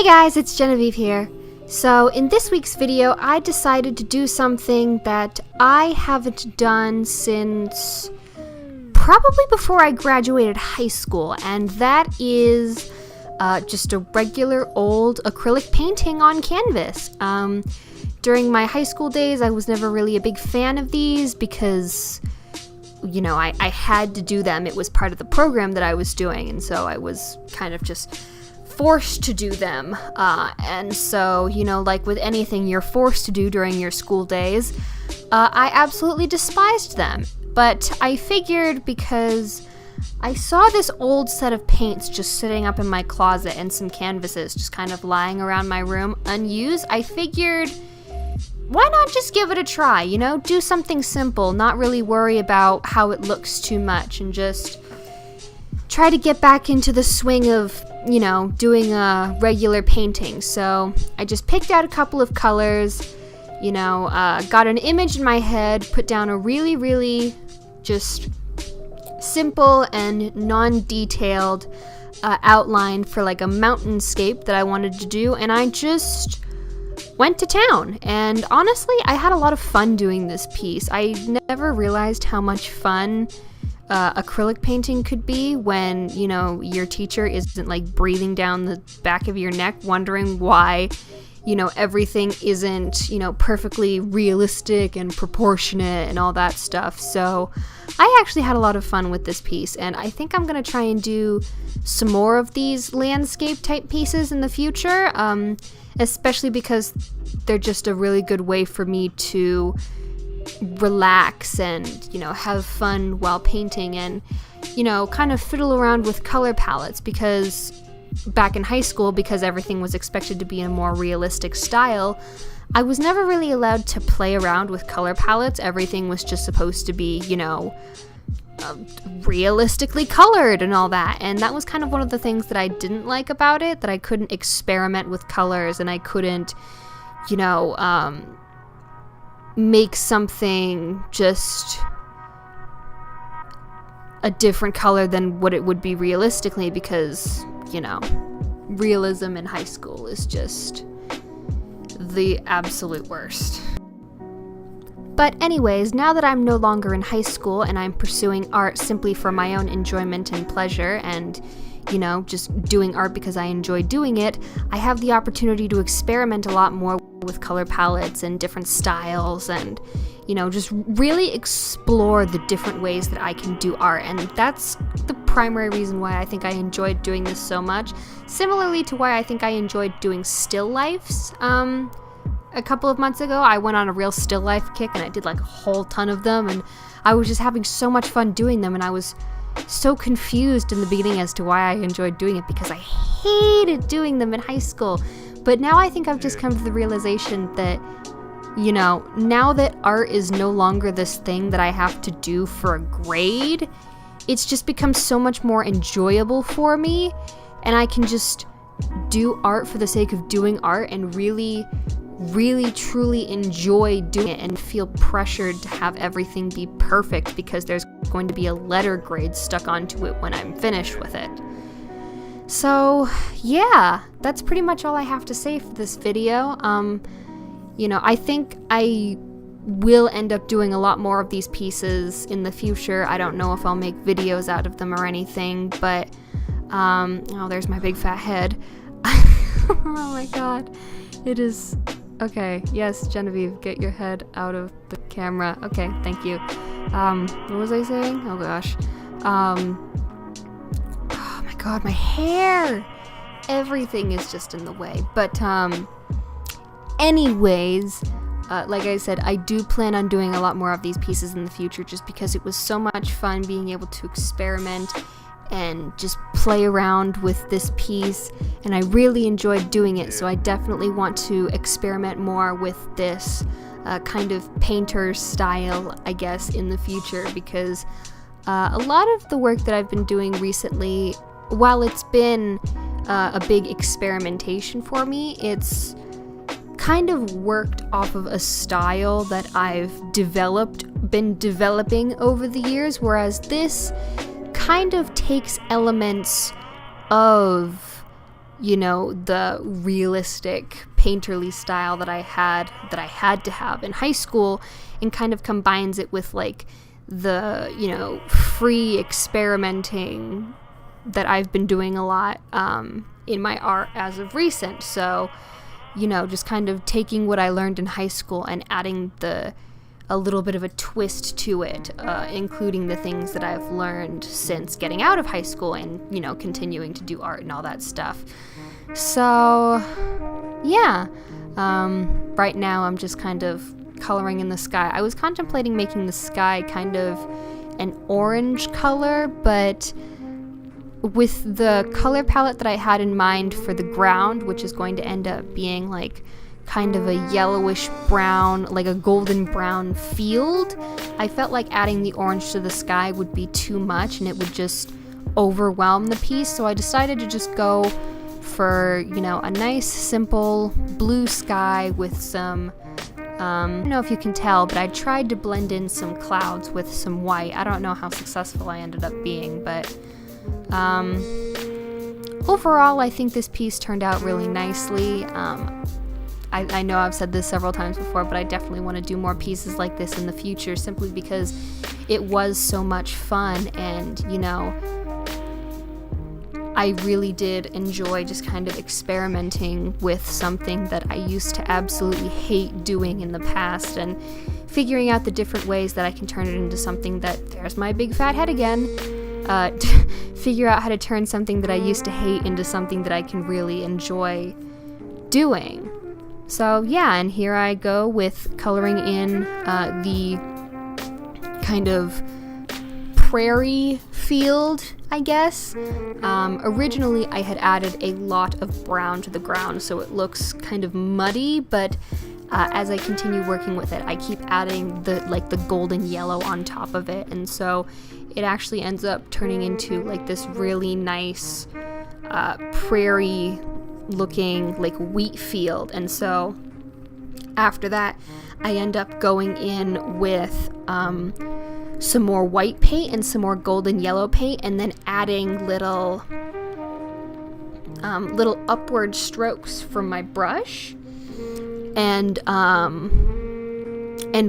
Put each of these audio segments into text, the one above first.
Hey guys, it's Genevieve here. So in this week's video, I decided to do something that I haven't done since probably before I graduated high school, and that is just a regular old acrylic painting on canvas. During my high school days, I was never really a big fan of these because, you know, I had to do them. It was part of the program that I was doing, and so I was kind of just forced to do them. And so, you know, like with anything you're forced to do during your school days, I absolutely despised them. But I figured, because I saw this old set of paints just sitting up in my closet and some canvases just kind of lying around my room unused, I figured, why not just give it a try, you know? Do something simple, not really worry about how it looks too much, and just try to get back into the swing of, you know, doing a regular painting. So I just picked out a couple of colors, you know, got an image in my head, put down a really just simple and non-detailed outline for like a mountainscape that I wanted to do, and I just went to town. And honestly, I had a lot of fun doing this piece. I never realized how much fun acrylic painting could be when, you know, your teacher isn't like breathing down the back of your neck wondering why, you know, everything isn't, you know, perfectly realistic and proportionate and all that stuff. So I actually had a lot of fun with this piece, and I think I'm gonna try and do some more of these landscape type pieces in the future, especially because they're just a really good way for me to relax and, you know, have fun while painting, and, you know, kind of fiddle around with color palettes, because back in high school, because everything was expected to be in a more realistic style, I was never really allowed to play around with color palettes. Everything was just supposed to be, you know, realistically colored and all that, and that was kind of one of the things that I didn't like about it, that I couldn't experiment with colors, and I couldn't, you know, make something just a different color than what it would be realistically, because, you know, realism in high school is just the absolute worst. But anyways, now that I'm no longer in high school and I'm pursuing art simply for my own enjoyment and pleasure, and, you know, just doing art because I enjoy doing it, I have the opportunity to experiment a lot more with color palettes and different styles, and, you know, just really explore the different ways that I can do art. And that's the primary reason why I think I enjoyed doing this so much, similarly to why I think I enjoyed doing still lifes. A couple of months ago, I went on a real still life kick, and I did like a whole ton of them, and I was just having so much fun doing them, and I was so confused in the beginning as to why I enjoyed doing it, because I hated doing them in high school. But now I think I've just come to the realization that, you know, now that art is no longer this thing that I have to do for a grade, it's just become so much more enjoyable for me, and I can just do art for the sake of doing art and really truly enjoy doing it, and feel pressured to have everything be perfect because there's going to be a letter grade stuck onto it when I'm finished with it. So yeah, that's pretty much all I have to say for this video. You know, I think I will end up doing a lot more of these pieces in the future. I don't know if I'll make videos out of them or anything, but oh, there's my big fat head. Oh my god, it is. Okay, yes, Genevieve, get your head out of the camera. Okay, thank you. What was I saying? Oh gosh. Oh my god, my hair! Everything is just in the way. But, anyways, like I said, I do plan on doing a lot more of these pieces in the future, just because it was so much fun being able to experiment and just play around with this piece, and I really enjoyed doing it, so I definitely want to experiment more with this kind of painter style, I guess, in the future, because a lot of the work that I've been doing recently, while it's been a big experimentation for me, it's kind of worked off of a style that I've been developing over the years, whereas this kind of takes elements of you know, the realistic painterly style that I had to have in high school, and kind of combines it with like the, you know, free experimenting that I've been doing a lot in my art as of recent. So, you know, just kind of taking what I learned in high school and adding a little bit of a twist to it, including the things that I've learned since getting out of high school and, you know, continuing to do art and all that stuff. So, yeah, right now I'm just kind of coloring in the sky. I was contemplating making the sky kind of an orange color, but with the color palette that I had in mind for the ground, which is going to end up being like kind of a yellowish brown, like a golden brown field, I felt like adding the orange to the sky would be too much and it would just overwhelm the piece. So I decided to just go for, you know, a nice simple blue sky with some I don't know if you can tell, but I tried to blend in some clouds with some white. I don't know how successful I ended up being, but overall I think this piece turned out really nicely. I know I've said this several times before, but I definitely want to do more pieces like this in the future, simply because it was so much fun, and, you know, I really did enjoy just kind of experimenting with something that I used to absolutely hate doing in the past, and figuring out the different ways that I can turn it into something that, there's my big fat head again, figure out how to turn something that I used to hate into something that I can really enjoy doing. So yeah, and here I go with coloring in the kind of prairie field, I guess. Originally I had added a lot of brown to the ground, so it looks kind of muddy, but as I continue working with it, I keep adding the golden yellow on top of it, and so it actually ends up turning into like this really nice prairie looking like wheat field. And so after that I end up going in with some more white paint and some more golden yellow paint, and then adding little upward strokes from my brush, and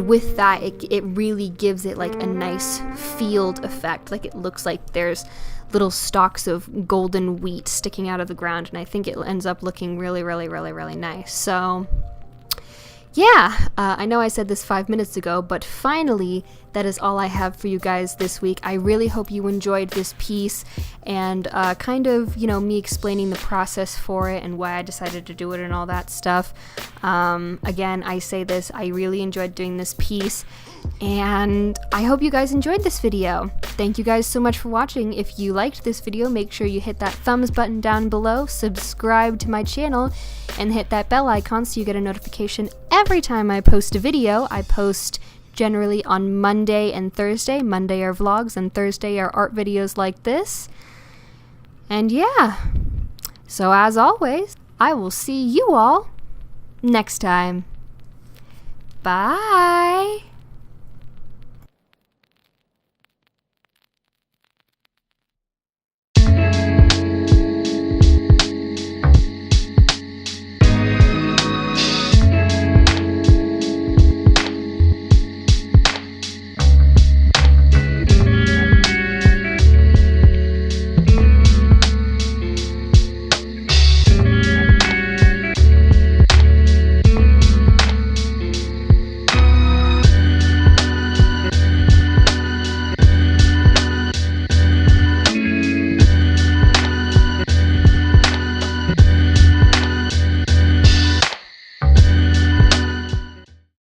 with that it really gives it like a nice field effect. Like it looks like there's little stalks of golden wheat sticking out of the ground, and I think it ends up looking really, really, really, really nice. So yeah, I know I said this 5 minutes ago, but finally, that is all I have for you guys this week. I really hope you enjoyed this piece, and kind of, you know, me explaining the process for it and why I decided to do it and all that stuff. Again, I say this, I really enjoyed doing this piece, and I hope you guys enjoyed this video. Thank you guys so much for watching. If you liked this video, make sure you hit that thumbs button down below, subscribe to my channel, and hit that bell icon so you get a notification every time I post a video. I post generally on Monday and Thursday. Monday are vlogs and Thursday are art videos like this. And yeah, so as always, I will see you all next time. Bye!